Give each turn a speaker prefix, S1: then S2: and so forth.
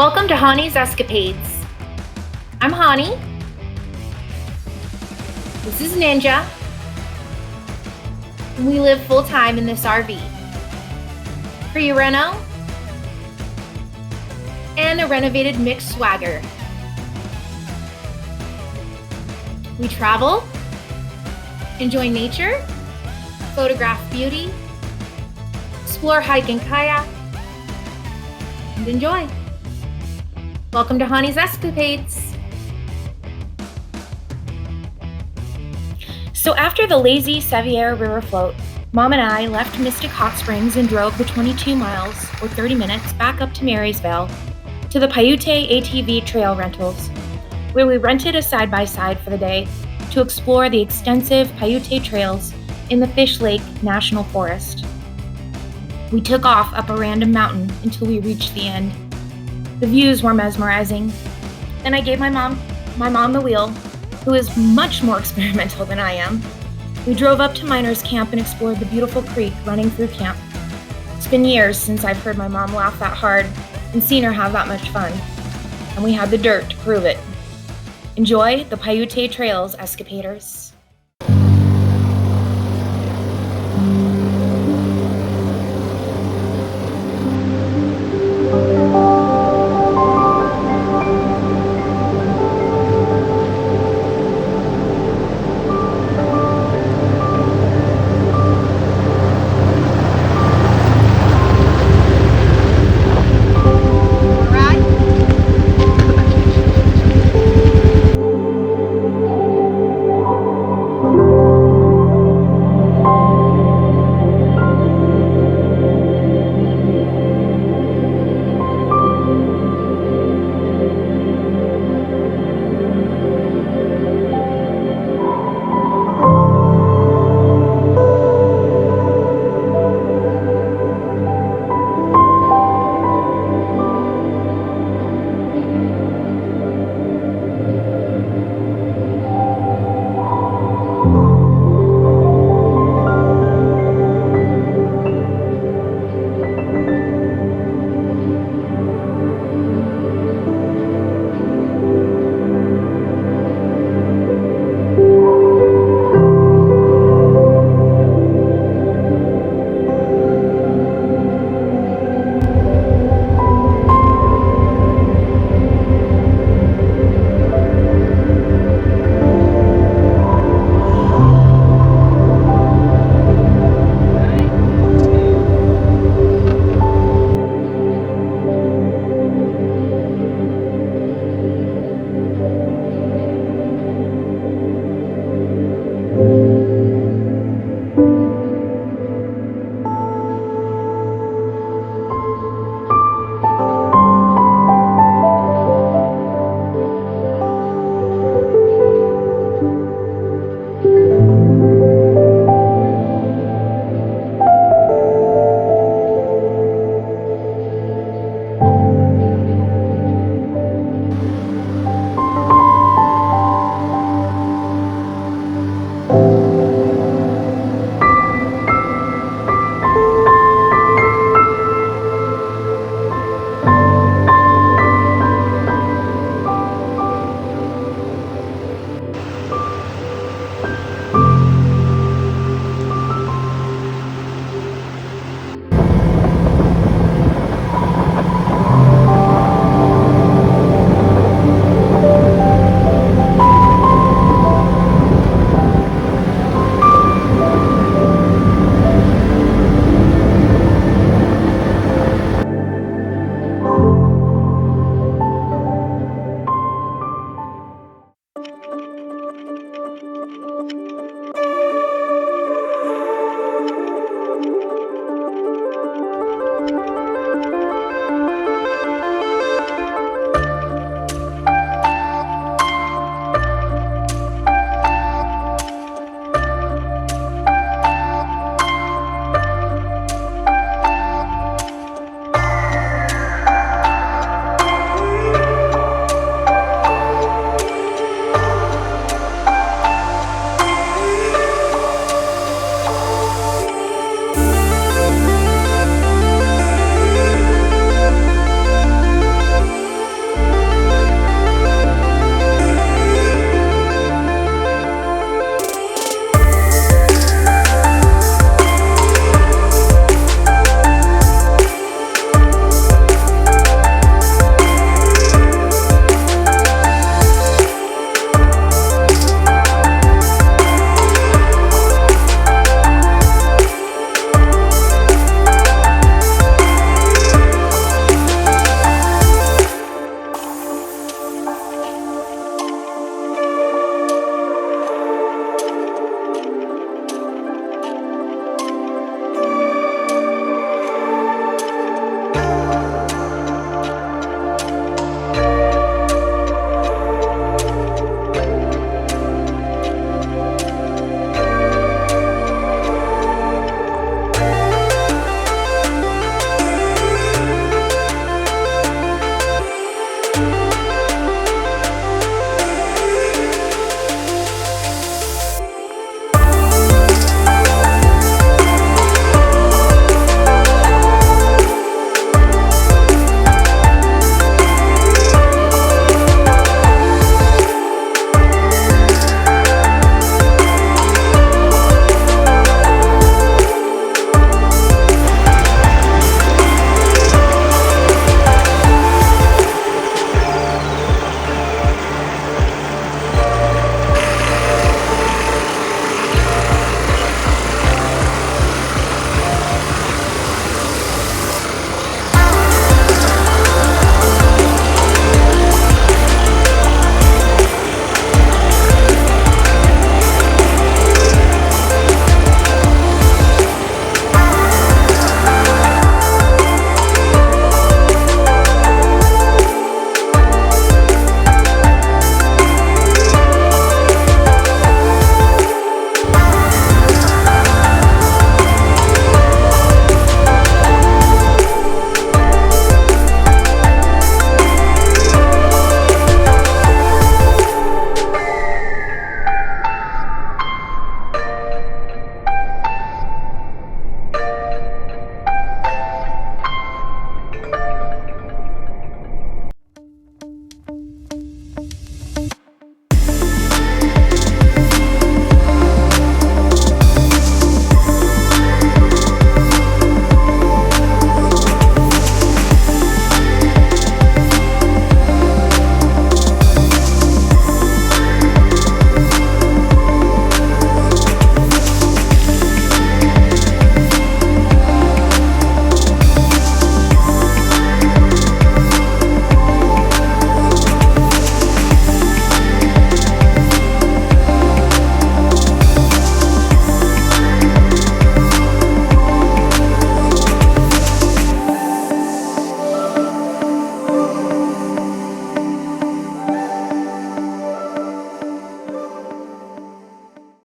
S1: Welcome to Hani's Escapades. I'm Hani. This is Ninja. And we live full-time in this RV. Free reno and a renovated mixed swagger. We travel, enjoy nature, photograph beauty, explore, hike, and kayak, and enjoy. Welcome to Hani's Escapades. So after the lazy Sevier River float, Mom and I left Mystic Hot Springs and drove the 22 miles or 30 minutes back up to Marysvale to the Piute ATV Trail Rentals, where we rented a side-by-side for the day to explore the extensive Piute trails in the Fishlake National Forest. We took off up a random mountain until we reached the end. The views were mesmerizing. Then I gave my mom the wheel, who is much more experimental than I am. We drove up to Miners Camp and explored the beautiful creek running through camp. It's been years since I've heard my mom laugh that hard and seen her have that much fun. And we had the dirt to prove it. Enjoy the Piute Trails, Escapaders.